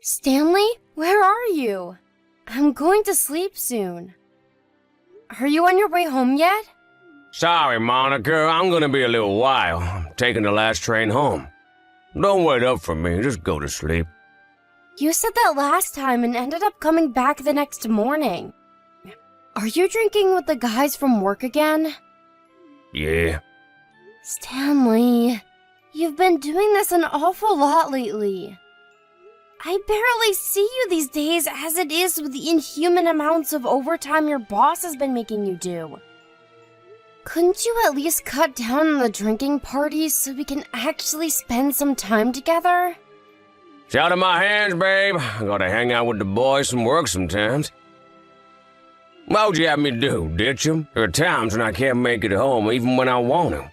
Stanley, where are you? I'm going to sleep soon. Are you on your way home yet? Sorry, Monica, I'm gonna be a little while. I'm taking the last train home. Don't wait up for me, just go to sleep. You said that last time and ended up coming back the next morning. Are you drinking with the guys from work again? Yeah. Stanley, you've been doing this an awful lot lately. I barely see you these days as it is with the inhuman amounts of overtime your boss has been making you do. Couldn't you at least cut down on the drinking parties so we can actually spend some time together? It's out of my hands, babe. I gotta hang out with the boys and work sometimes. What would you have me do, ditch 'em? There are times when I can't make it home even when I want to.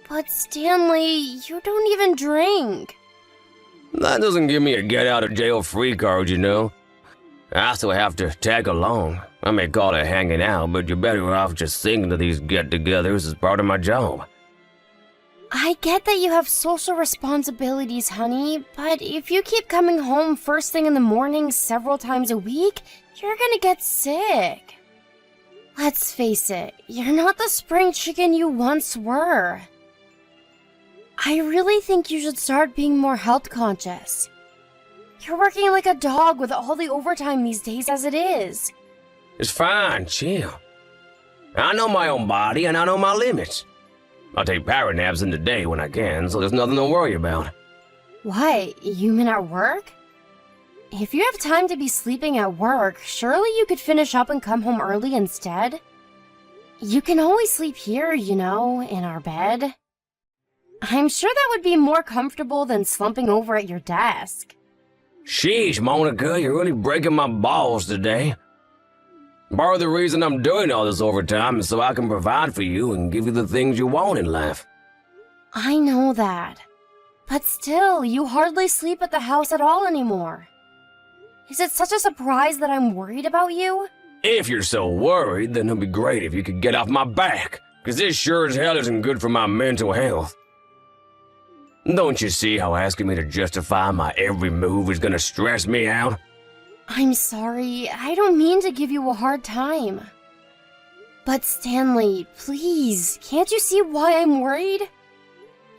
But Stanley, you don't even drink. That doesn't give me a get-out-of-jail-free card, you know. I still have to tag along. I may call it hanging out, but you're better off just thinking of these get-togethers as part of my job. I get that you have social responsibilities, honey, but if you keep coming home first thing in the morning several times a week, you're gonna get sick. Let's face it, you're not the spring chicken you once were. I really think you should start being more health conscious. You're working like a dog with all the overtime these days as it is. It's fine, chill. I know my own body and I know my limits. I'll take power naps in the day when I can, so there's nothing to worry about. What, you mean at work? If you have time to be sleeping at work, surely you could finish up and come home early instead. You can always sleep here, you know, in our bed. I'm sure that would be more comfortable than slumping over at your desk. Sheesh, Monica, you're really breaking my balls today. Part of the reason I'm doing all this overtime is so I can provide for you and give you the things you want in life. I know that. But still, you hardly sleep at the house at all anymore. Is it such a surprise that I'm worried about you? If you're so worried, then it'd be great if you could get off my back, because this sure as hell isn't good for my mental health. Don't you see how asking me to justify my every move is gonna stress me out? I'm sorry, I don't mean to give you a hard time. But Stanley, please, can't you see why I'm worried?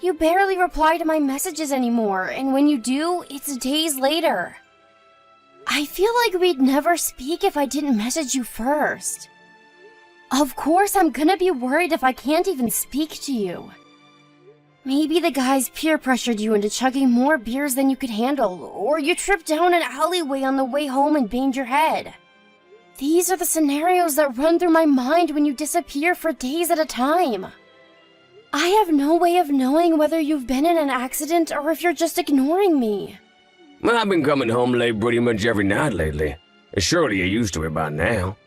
You barely reply to my messages anymore, and when you do, it's days later. I feel like we'd never speak if I didn't message you first. Of course, I'm gonna be worried if I can't even speak to you. Maybe the guys peer pressured you into chugging more beers than you could handle, or you tripped down an alleyway on the way home and banged your head. These are the scenarios that run through my mind when you disappear for days at a time. I have no way of knowing whether you've been in an accident or if you're just ignoring me. Well, I've been coming home late pretty much every night lately. Surely you're used to it by now.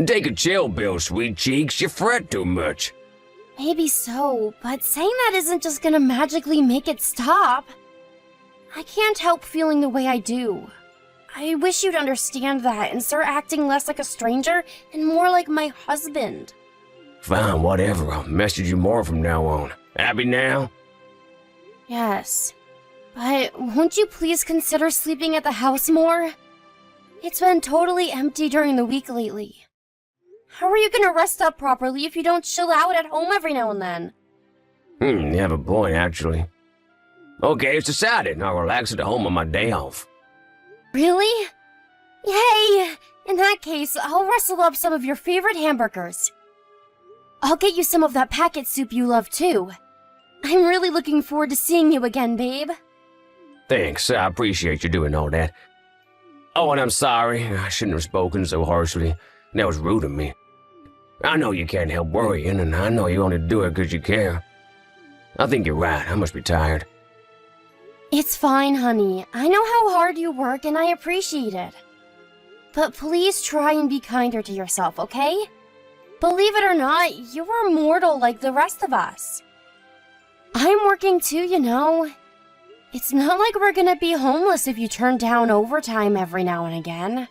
Take a chill pill, sweet cheeks, you fret too much. Maybe so, but saying that isn't just gonna magically make it stop. I can't help feeling the way I do. I wish you'd understand that and start acting less like a stranger and more like my husband. Fine, whatever. I'll message you more from now on. Happy now? Yes. But won't you please consider sleeping at the house more? It's been totally empty during the week lately. How are you gonna rest up properly if you don't chill out at home every now and then? You have a point, actually. Okay, it's decided. I'll relax at home on my day off. Really? Yay! In that case, I'll rustle up some of your favorite hamburgers. I'll get you some of that packet soup you love too. I'm really looking forward to seeing you again, babe. Thanks, I appreciate you doing all that. Oh, and I'm sorry. I shouldn't have spoken so harshly. That was rude of me. I know you can't help worrying, and I know you only do it because you care. I think you're right. I must be tired. It's fine, honey. I know how hard you work, and I appreciate it. But please try and be kinder to yourself, okay? Believe it or not, you are mortal like the rest of us. I'm working too, you know. It's not like we're gonna be homeless if you turn down overtime every now and again.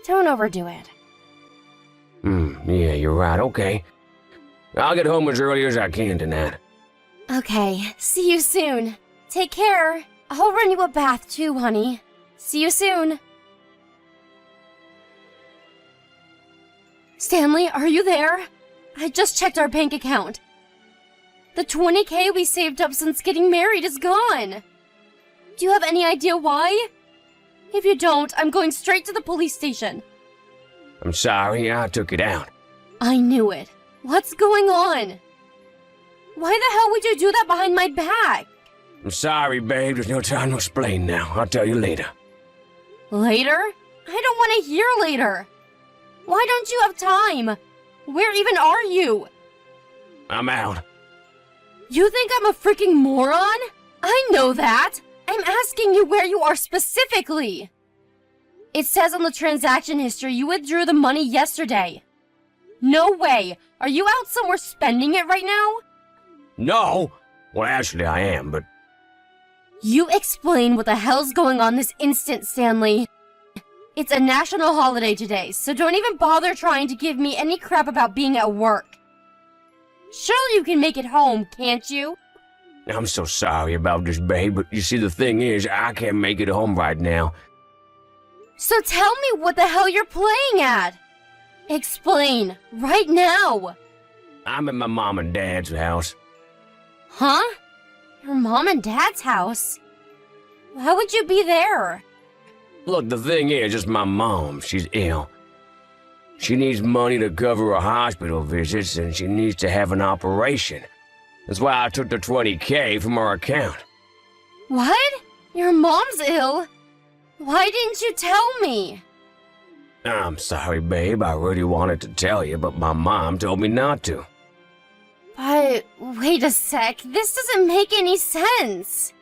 Don't overdo it. Yeah, you're right, okay. I'll get home as early as I can tonight. Okay, see you soon. Take care. I'll run you a bath too, honey. See you soon. Stanley, are you there? I just checked our bank account. The $20,000 we saved up since getting married is gone. Do you have any idea why? If you don't, I'm going straight to the police station. I'm sorry, I took it out. I knew it. What's going on? Why the hell would you do that behind my back? I'm sorry, babe. There's no time to explain now. I'll tell you later. Later? I don't want to hear later. Why don't you have time? Where even are you? I'm out. You think I'm a freaking moron? I know that. I'm asking you where you are specifically. It says on the transaction history you withdrew the money yesterday. No way. Are you out somewhere spending it right now? No. Well, actually, I am, but... You explain what the hell's going on this instant, Stanley. It's a national holiday today, so don't even bother trying to give me any crap about being at work. Surely you can make it home, can't you? I'm so sorry about this, babe, but you see, the thing is, I can't make it home right now. So tell me what the hell you're playing at. Explain, right now. I'm at my mom and dad's house. Huh? Your mom and dad's house? Why would you be there? Look, the thing is, it's my mom. She's ill. She needs money to cover her hospital visits, and she needs to have an operation. That's why I took the $20,000 from her account. What? Your mom's ill? Why didn't you tell me? I'm sorry, babe. I really wanted to tell you, but my mom told me not to. But wait a sec, this doesn't make any sense.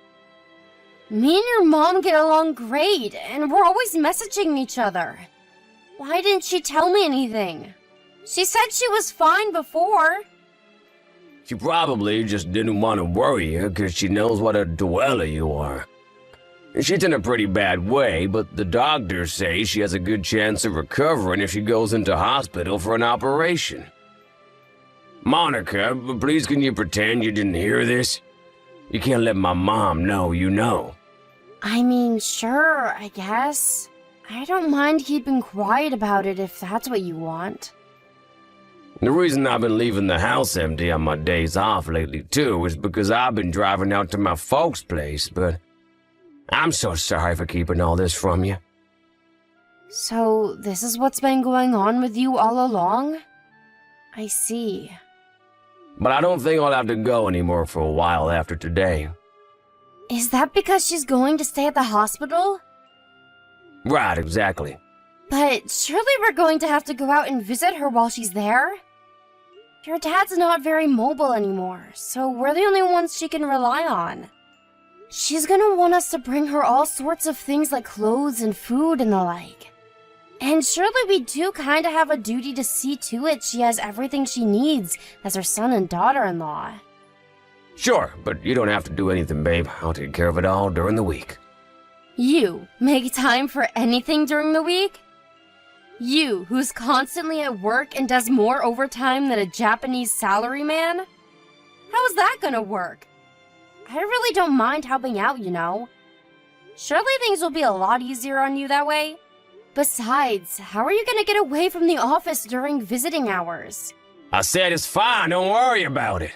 Me and your mom get along great, and we're always messaging each other. Why didn't she tell me anything? She said she was fine before. She probably just didn't want to worry you because she knows what a dweller you are. She's in a pretty bad way, but the doctors say she has a good chance of recovering if she goes into hospital for an operation. Monica, please can you pretend you didn't hear this? You can't let my mom know you know. I mean, sure, I guess. I don't mind keeping quiet about it if that's what you want. The reason I've been leaving the house empty on my days off lately, too, is because I've been driving out to my folks' place, but I'm so sorry for keeping all this from you. So, this is what's been going on with you all along? I see. But I don't think I'll have to go anymore for a while after today. Is that because she's going to stay at the hospital? Right, exactly. But surely we're going to have to go out and visit her while she's there? Your dad's not very mobile anymore, so we're the only ones she can rely on. She's gonna want us to bring her all sorts of things like clothes and food and the like. And surely we do kinda have a duty to see to it she has everything she needs as her son and daughter-in-law. Sure, but you don't have to do anything, babe. I'll take care of it all during the week. You make time for anything during the week? You, who's constantly at work and does more overtime than a Japanese salaryman? How is that gonna work? I really don't mind helping out, you know. Surely things will be a lot easier on you that way. Besides, how are you gonna get away from the office during visiting hours? I said it's fine, don't worry about it.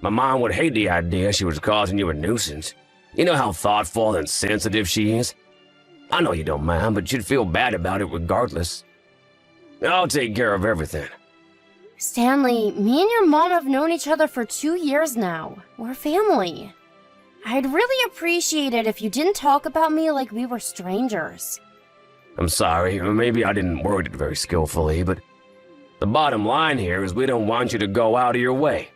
My mom would hate the idea she was causing you a nuisance. You know how thoughtful and sensitive she is? I know you don't mind, but you'd feel bad about it regardless. I'll take care of everything. Stanley, me and your mom have known each other for 2 years now. We're family. I'd really appreciate it if you didn't talk about me like we were strangers. I'm sorry, maybe I didn't word it very skillfully, but the bottom line here is we don't want you to go out of your way.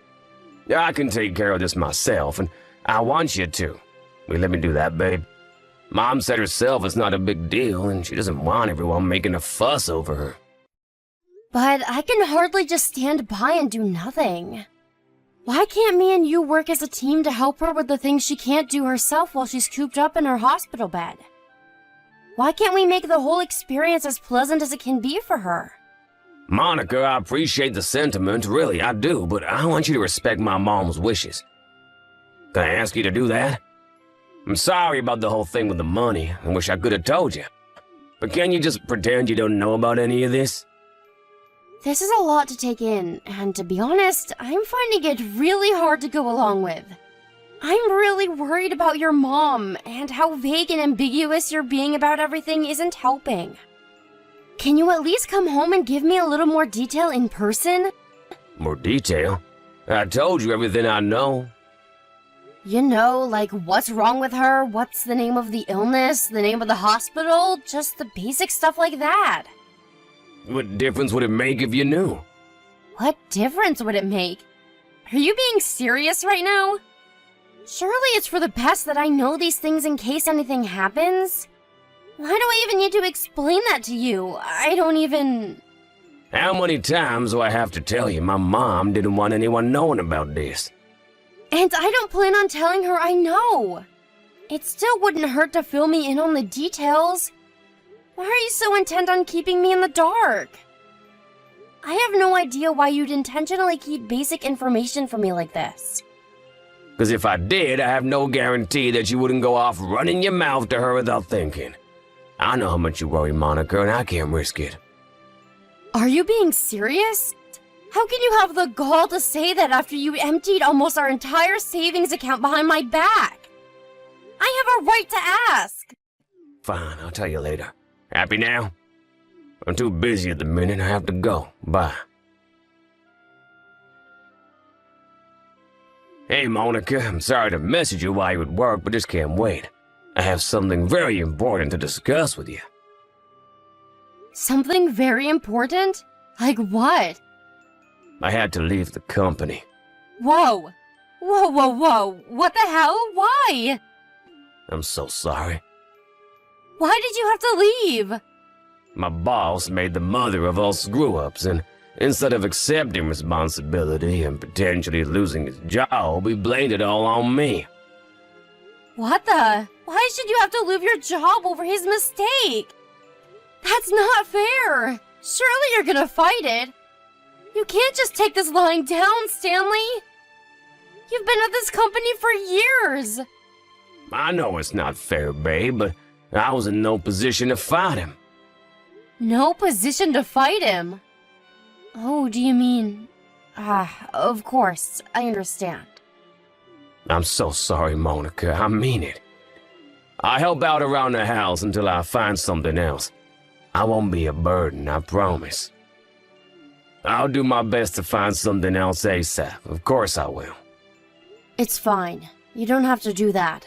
I can take care of this myself, and I want you to. Will you let me do that, babe? Mom said herself it's not a big deal, and she doesn't want everyone making a fuss over her. But I can hardly just stand by and do nothing. Why can't me and you work as a team to help her with the things she can't do herself while she's cooped up in her hospital bed? Why can't we make the whole experience as pleasant as it can be for her? Monica, I appreciate the sentiment, really, I do, but I want you to respect my mom's wishes. Can I ask you to do that? I'm sorry about the whole thing with the money. I wish I could have told you. But can't you just pretend you don't know about any of this? This is a lot to take in, and to be honest, I'm finding it really hard to go along with. I'm really worried about your mom, and how vague and ambiguous you're being about everything isn't helping. Can you at least come home and give me a little more detail in person? More detail? I told you everything I know. You know, like what's wrong with her, what's the name of the illness, the name of the hospital, just the basic stuff like that. What difference would it make if you knew? What difference would it make? Are you being serious right now? Surely it's for the best that I know these things in case anything happens. Why do I even need to explain that to you? I don't even... How many times do I have to tell you my mom didn't want anyone knowing about this? And I don't plan on telling her I know. It still wouldn't hurt to fill me in on the details. Why are you so intent on keeping me in the dark? I have no idea why you'd intentionally keep basic information from me like this. Because if I did, I have no guarantee that you wouldn't go off running your mouth to her without thinking. I know how much you worry, Monica, and I can't risk it. Are you being serious? How can you have the gall to say that after you emptied almost our entire savings account behind my back? I have a right to ask. Fine, I'll tell you later. Happy now? I'm too busy at the minute. I have to go. Bye. Hey, Monica, I'm sorry to message you while you're at work, but just can't wait. I have something very important to discuss with you. Something very important? Like what? I had to leave the company. Whoa! Whoa, whoa, whoa! What the hell? Why? I'm so sorry. Why did you have to leave? My boss made the mother of all screw-ups, and instead of accepting responsibility and potentially losing his job, he blamed it all on me. What the? Why should you have to leave your job over his mistake? That's not fair! Surely you're gonna fight it! You can't just take this lying down, Stanley! You've been at this company for years! I know it's not fair, babe, but I was in no position to fight him. No position to fight him? Oh, do you mean... of course, I understand. I'm so sorry, Monica, I mean it. I help out around the house until I find something else. I won't be a burden, I promise. I'll do my best to find something else ASAP. Of course I will. It's fine. You don't have to do that.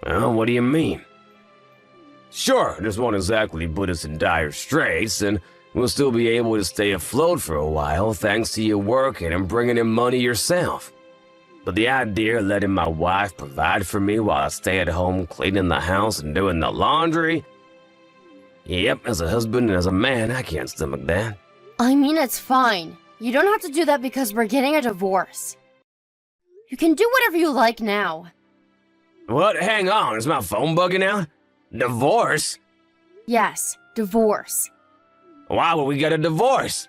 Well, what do you mean? Sure, this won't exactly put us in dire straits, and we'll still be able to stay afloat for a while thanks to you working and bringing in money yourself. But the idea of letting my wife provide for me while I stay at home cleaning the house and doing the laundry? Yep, as a husband and as a man, I can't stomach that. I mean, it's fine. You don't have to do that because we're getting a divorce. You can do whatever you like now. What? Hang on, is my phone bugging out? Divorce? Yes, divorce. Why would we get a divorce?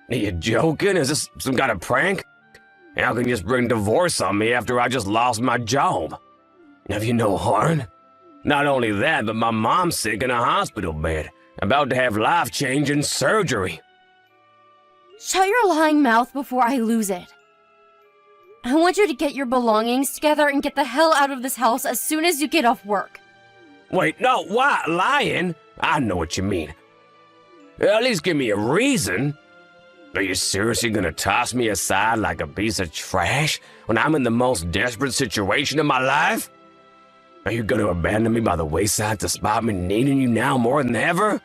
Are you joking? Is this some kind of prank? How can you just bring divorce on me after I just lost my job? Have you no heart? Not only that, but my mom's sick in a hospital bed, about to have life-changing surgery. Shut your lying mouth before I lose it. I want you to get your belongings together and get the hell out of this house as soon as you get off work. Wait, no, why? Lying? I know what you mean. At least give me a reason. Are you seriously gonna toss me aside like a piece of trash when I'm in the most desperate situation of my life? Are you gonna abandon me by the wayside despite me needing you now more than ever?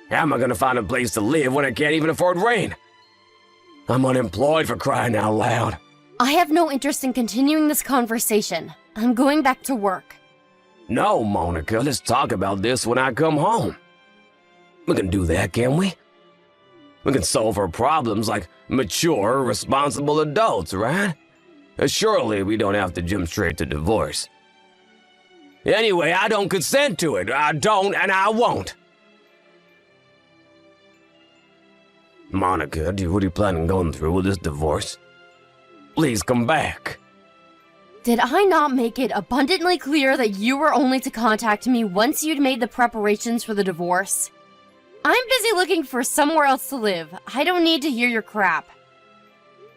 How am I gonna find a place to live when I can't even afford rent? I'm unemployed, for crying out loud. I have no interest in continuing this conversation. I'm going back to work. No, Monica, let's talk about this when I come home. We can do that, can't we? We can solve our problems like mature, responsible adults, right? Surely we don't have to jump straight to divorce. Anyway, I don't consent to it. I don't, and I won't. Monica, do you really plan on going through with this divorce? Please come back. Did I not make it abundantly clear that you were only to contact me once you'd made the preparations for the divorce? I'm busy looking for somewhere else to live. I don't need to hear your crap.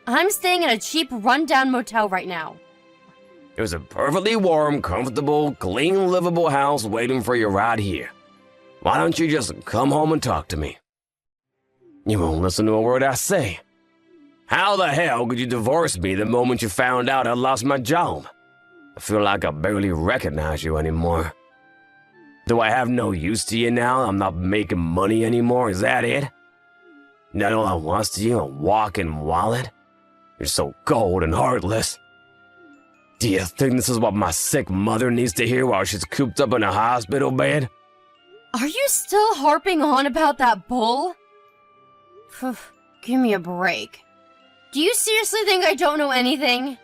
I'm staying in a cheap, run-down motel right now. There's a perfectly warm, comfortable, clean, livable house waiting for you right here. Why don't you just come home and talk to me? You won't listen to a word I say. How the hell could you divorce me the moment you found out I lost my job? I feel like I barely recognize you anymore. Do I have no use to you now? I'm not making money anymore, is that it? Not all I was to you, a walking wallet? You're so cold and heartless. Do you think this is what my sick mother needs to hear while she's cooped up in a hospital bed? Are you still harping on about that bull? Give me a break. Do you seriously think I don't know anything?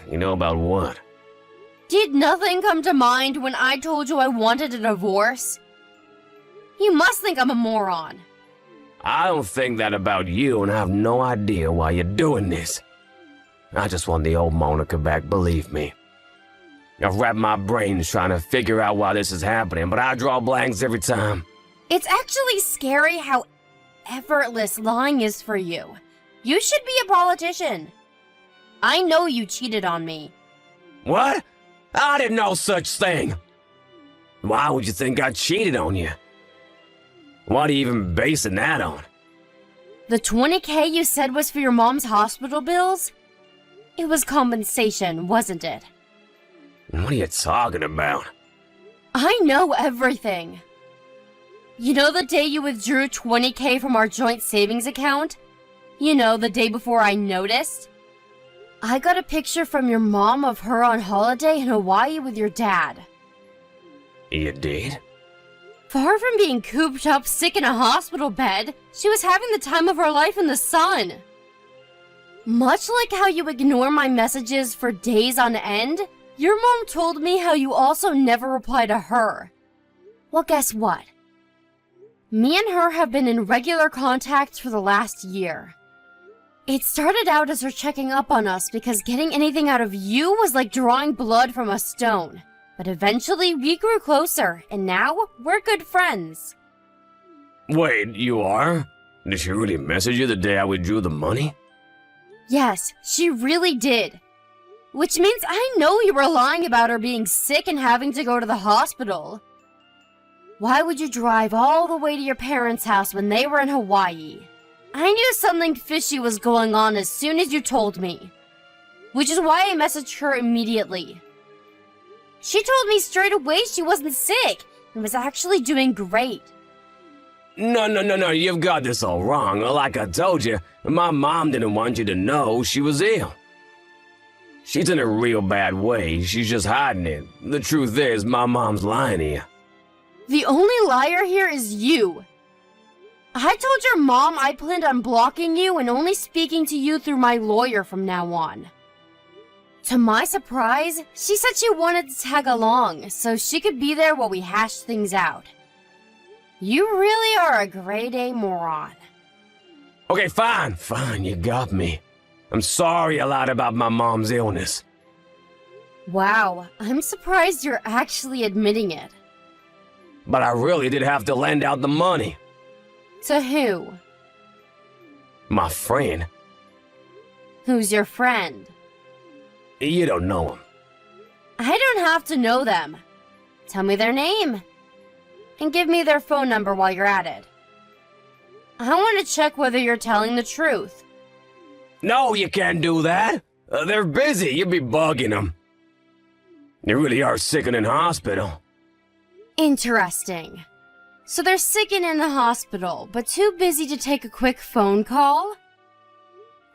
You know about what? Did nothing come to mind when I told you I wanted a divorce? You must think I'm a moron. I don't think that about you, and I have no idea why you're doing this. I just want the old Monica back, believe me. I've wrapped my brains trying to figure out why this is happening, but I draw blanks every time. It's actually scary how effortless lying is for you. You should be a politician. I know you cheated on me. What? I did no such thing. Why would you think I cheated on you? What are you even basing that on? The $20,000 you said was for your mom's hospital bills? It was compensation, wasn't it? What are you talking about? I know everything. You know the day you withdrew $20,000 from our joint savings account? You know, the day before I noticed? I got a picture from your mom of her on holiday in Hawaii with your dad. You did? Far from being cooped up sick in a hospital bed, she was having the time of her life in the sun. Much like how you ignore my messages for days on end, your mom told me how you also never reply to her. Well, guess what? Me and her have been in regular contact for the last year. It started out as her checking up on us because getting anything out of you was like drawing blood from a stone. But eventually we grew closer, and now we're good friends. Wait, you are? Did she really message you the day I withdrew the money? Yes, she really did. Which means I know you were lying about her being sick and having to go to the hospital. Why would you drive all the way to your parents' house when they were in Hawaii? I knew something fishy was going on as soon as you told me. Which is why I messaged her immediately. She told me straight away she wasn't sick and was actually doing great. No, you've got this all wrong. Like I told you, my mom didn't want you to know she was ill. She's in a real bad way. She's just hiding it. The truth is, my mom's lying to you. The only liar here is you. I told your mom I planned on blocking you and only speaking to you through my lawyer from now on. To my surprise, she said she wanted to tag along so she could be there while we hashed things out. You really are a grade A moron. Okay, fine, you got me. I'm sorry I lied about my mom's illness. Wow, I'm surprised you're actually admitting it. But I really did have to lend out the money. To who? My friend. Who's your friend? You don't know him. I don't have to know them. Tell me their name. And give me their phone number while you're at it. I want to check whether you're telling the truth. No, you can't do that. They're busy. You'd be bugging them. They really are sick and in hospital. Interesting. So they're sick and in the hospital, but too busy to take a quick phone call?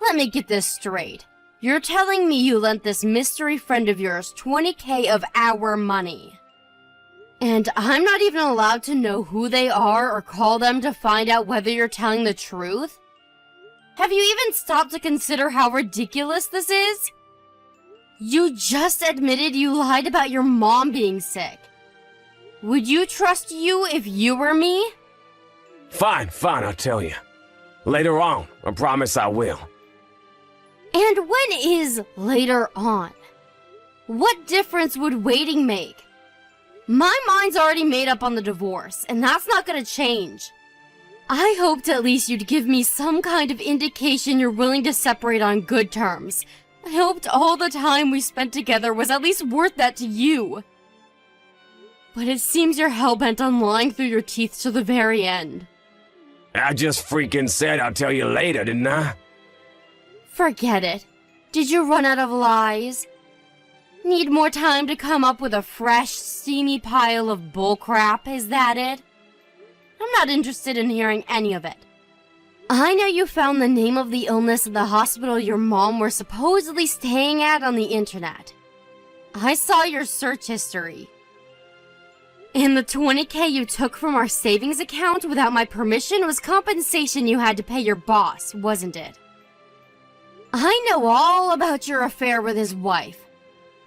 Let me get this straight. You're telling me you lent this mystery friend of yours $20,000 of our money. And I'm not even allowed to know who they are or call them to find out whether you're telling the truth? Have you even stopped to consider how ridiculous this is? You just admitted you lied about your mom being sick. Would you trust you if you were me? Fine, I'll tell you. Later on, I promise I will. And when is later on? What difference would waiting make? My mind's already made up on the divorce, and that's not gonna change. I hoped at least you'd give me some kind of indication you're willing to separate on good terms. I hoped all the time we spent together was at least worth that to you. But it seems you're hell-bent on lying through your teeth to the very end. I just freaking said I'll tell you later, didn't I? Forget it. Did you run out of lies? Need more time to come up with a fresh, steamy pile of bullcrap, is that it? I'm not interested in hearing any of it. I know you found the name of the illness at the hospital your mom were supposedly staying at on the internet. I saw your search history. And the $20K you took from our savings account without my permission was compensation you had to pay your boss, wasn't it? I know all about your affair with his wife.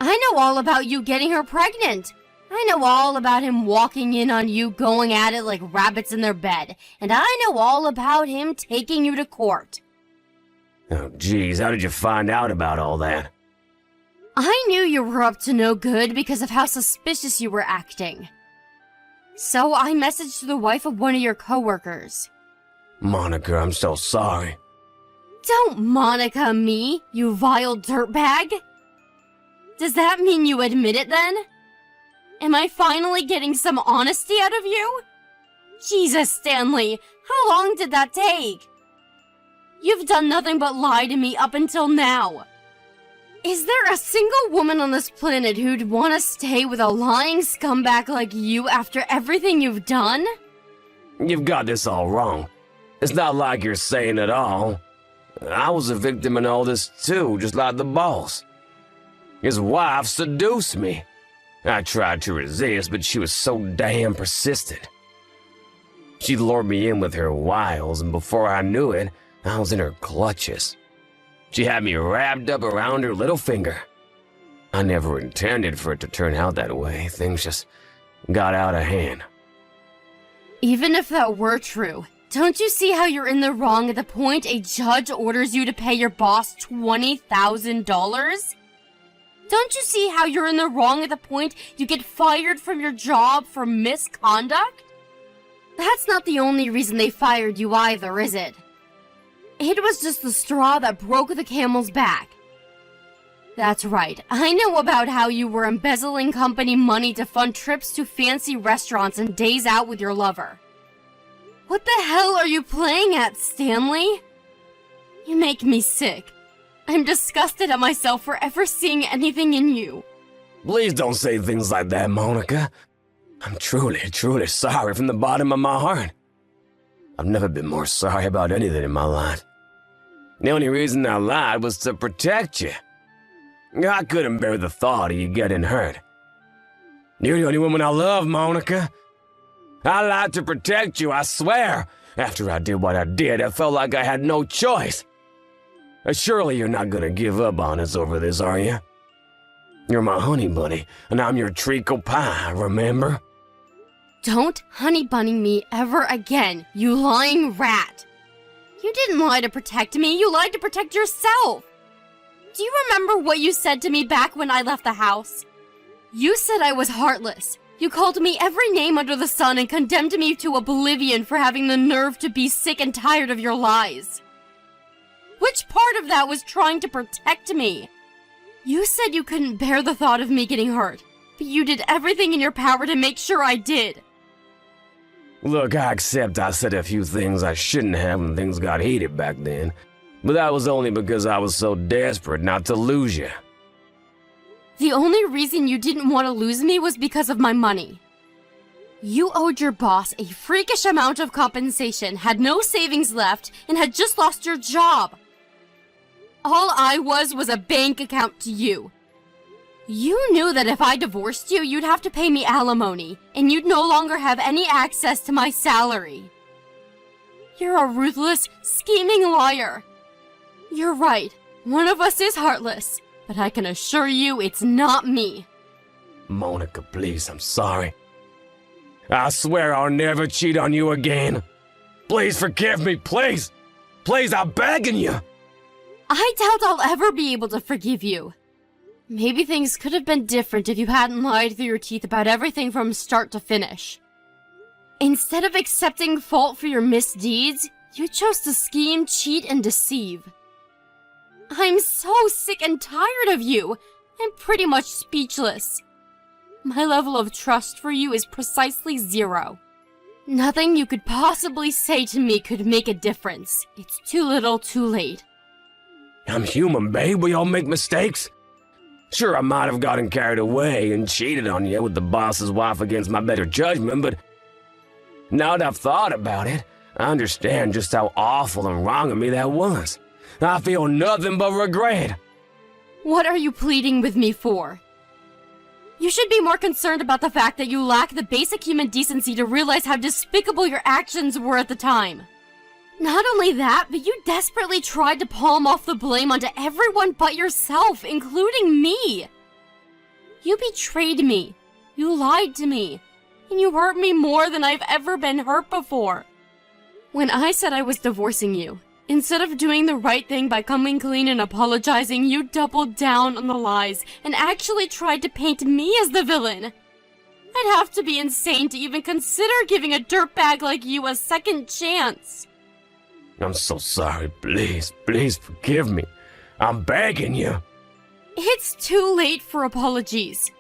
I know all about you getting her pregnant. I know all about him walking in on you going at it like rabbits in their bed. And I know all about him taking you to court. Oh, geez, how did you find out about all that? I knew you were up to no good because of how suspicious you were acting. So I messaged the wife of one of your coworkers. Monica, I'm so sorry. Don't Monica me, you vile dirtbag. Does that mean you admit it then? Am I finally getting some honesty out of you? Jesus, Stanley, how long did that take? You've done nothing but lie to me up until now. Is there a single woman on this planet who'd want to stay with a lying scumbag like you after everything you've done? You've got this all wrong. It's not like you're saying it all. I was a victim in all this too, just like the boss. His wife seduced me. I tried to resist, but she was so damn persistent. She lured me in with her wiles, and before I knew it, I was in her clutches. She had me wrapped up around her little finger. I never intended for it to turn out that way. Things just got out of hand. Even if that were true, don't you see how you're in the wrong at the point a judge orders you to pay your boss $20,000? Don't you see how you're in the wrong at the point you get fired from your job for misconduct? That's not the only reason they fired you either, is it? It was just the straw that broke the camel's back. That's right, I know about how you were embezzling company money to fund trips to fancy restaurants and days out with your lover. What the hell are you playing at, Stanley? You make me sick. I'm disgusted at myself for ever seeing anything in you. Please don't say things like that, Monica. I'm truly, truly sorry from the bottom of my heart. I've never been more sorry about anything in my life. The only reason I lied was to protect you. I couldn't bear the thought of you getting hurt. You're the only woman I love, Monica. I lied to protect you, I swear. After I did what I did, I felt like I had no choice. Surely you're not gonna give up on us over this, are you? You're my honey bunny, and I'm your treacle pie, remember? Don't honey bunny me ever again, you lying rat. You didn't lie to protect me, you lied to protect yourself. Do you remember what you said to me back when I left the house? You said I was heartless. You called me every name under the sun and condemned me to oblivion for having the nerve to be sick and tired of your lies. Which part of that was trying to protect me? You said you couldn't bear the thought of me getting hurt, but you did everything in your power to make sure I did. Look, I accept I said a few things I shouldn't have when things got heated back then, but that was only because I was so desperate not to lose you. The only reason you didn't want to lose me was because of my money. You owed your boss a freakish amount of compensation, had no savings left, and had just lost your job. All I was a bank account to you. You knew that if I divorced you, you'd have to pay me alimony, and you'd no longer have any access to my salary. You're a ruthless, scheming liar. You're right, one of us is heartless, but I can assure you it's not me. Monica, please, I'm sorry. I swear I'll never cheat on you again. Please forgive me, please. Please, I'm begging you. I doubt I'll ever be able to forgive you. Maybe things could have been different if you hadn't lied through your teeth about everything from start to finish. Instead of accepting fault for your misdeeds, you chose to scheme, cheat, and deceive. I'm so sick and tired of you. I'm pretty much speechless. My level of trust for you is precisely 0. Nothing you could possibly say to me could make a difference. It's too little, too late. I'm human, babe. We all make mistakes. Sure, I might have gotten carried away and cheated on you with the boss's wife against my better judgment, but now that I've thought about it, I understand just how awful and wrong of me that was. I feel nothing but regret. What are you pleading with me for? You should be more concerned about the fact that you lack the basic human decency to realize how despicable your actions were at the time. Not only that, but you desperately tried to palm off the blame onto everyone but yourself, including me. You betrayed me. You lied to me. And you hurt me more than I've ever been hurt before. When I said I was divorcing you, instead of doing the right thing by coming clean and apologizing, you doubled down on the lies and actually tried to paint me as the villain. I'd have to be insane to even consider giving a dirtbag like you a second chance. I'm so sorry. Please, please forgive me. I'm begging you. It's too late for apologies.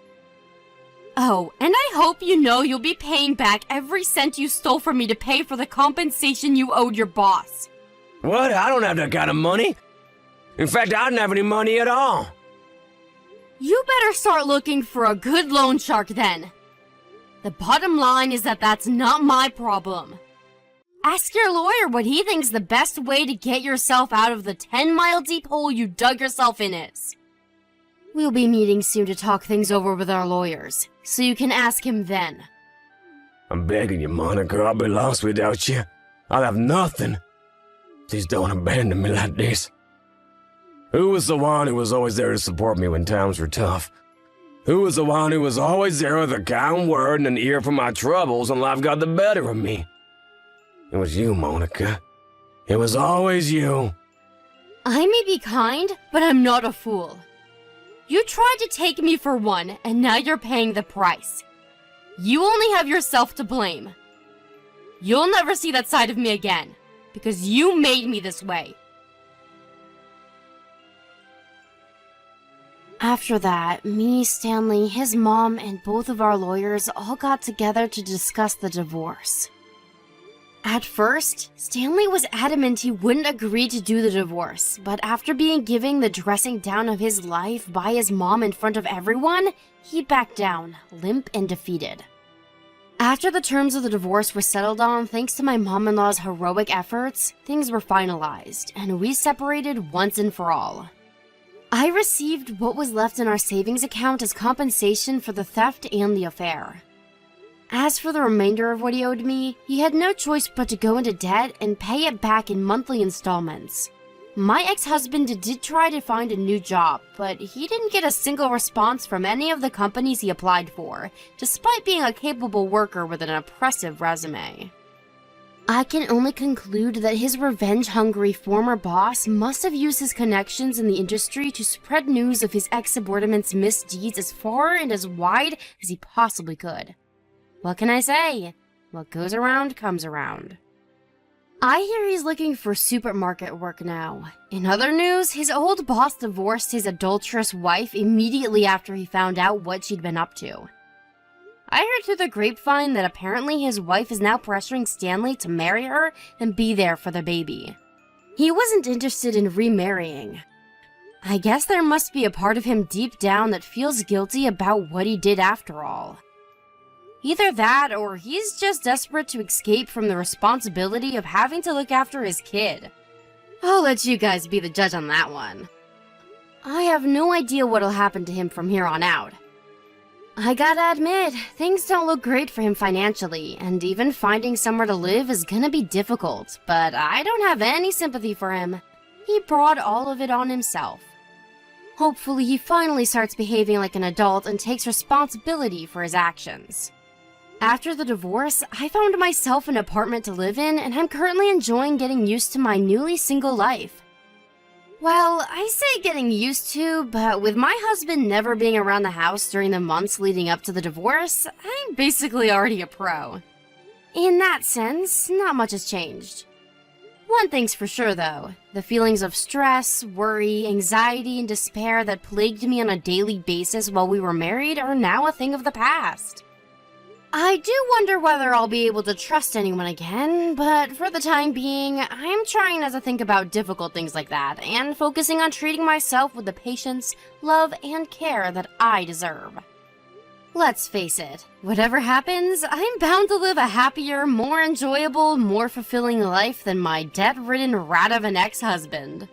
Oh, and I hope you know you'll be paying back every cent you stole from me to pay for the compensation you owed your boss. What? I don't have that kind of money. In fact, I don't have any money at all. You better start looking for a good loan shark then. The bottom line is that that's not my problem. Ask your lawyer what he thinks the best way to get yourself out of the 10-mile deep hole you dug yourself in is. We'll be meeting soon to talk things over with our lawyers, so you can ask him then. I'm begging you, Monica. I'll be lost without you. I'll have nothing. Please don't abandon me like this. Who was the one who was always there to support me when times were tough? Who was the one who was always there with a kind word and an ear for my troubles when life got the better of me? It was you, Monica. It was always you. I may be kind, but I'm not a fool. You tried to take me for one, and now you're paying the price. You only have yourself to blame. You'll never see that side of me again, because you made me this way. After that, me, Stanley, his mom, and both of our lawyers all got together to discuss the divorce. At first, Stanley was adamant he wouldn't agree to do the divorce, but after being given the dressing down of his life by his mom in front of everyone, he backed down, limp and defeated. After the terms of the divorce were settled on thanks to my mom-in-law's heroic efforts, things were finalized, and we separated once and for all. I received what was left in our savings account as compensation for the theft and the affair. As for the remainder of what he owed me, he had no choice but to go into debt and pay it back in monthly installments. My ex-husband did try to find a new job, but he didn't get a single response from any of the companies he applied for, despite being a capable worker with an impressive resume. I can only conclude that his revenge-hungry former boss must have used his connections in the industry to spread news of his ex-subordinate's misdeeds as far and as wide as he possibly could. What can I say? What goes around comes around. I hear he's looking for supermarket work now. In other news, his old boss divorced his adulterous wife immediately after he found out what she'd been up to. I heard through the grapevine that apparently his wife is now pressuring Stanley to marry her and be there for the baby. He wasn't interested in remarrying. I guess there must be a part of him deep down that feels guilty about what he did after all. Either that, or he's just desperate to escape from the responsibility of having to look after his kid. I'll let you guys be the judge on that one. I have no idea what'll happen to him from here on out. I gotta admit, things don't look great for him financially, and even finding somewhere to live is gonna be difficult, but I don't have any sympathy for him. He brought all of it on himself. Hopefully he finally starts behaving like an adult and takes responsibility for his actions. After the divorce, I found myself an apartment to live in, and I'm currently enjoying getting used to my newly single life. Well, I say getting used to, but with my husband never being around the house during the months leading up to the divorce, I'm basically already a pro. In that sense, not much has changed. One thing's for sure though, the feelings of stress, worry, anxiety, and despair that plagued me on a daily basis while we were married are now a thing of the past. I do wonder whether I'll be able to trust anyone again, but for the time being, I'm trying not to think about difficult things like that and focusing on treating myself with the patience, love, and care that I deserve. Let's face it, whatever happens, I'm bound to live a happier, more enjoyable, more fulfilling life than my debt-ridden rat of an ex-husband.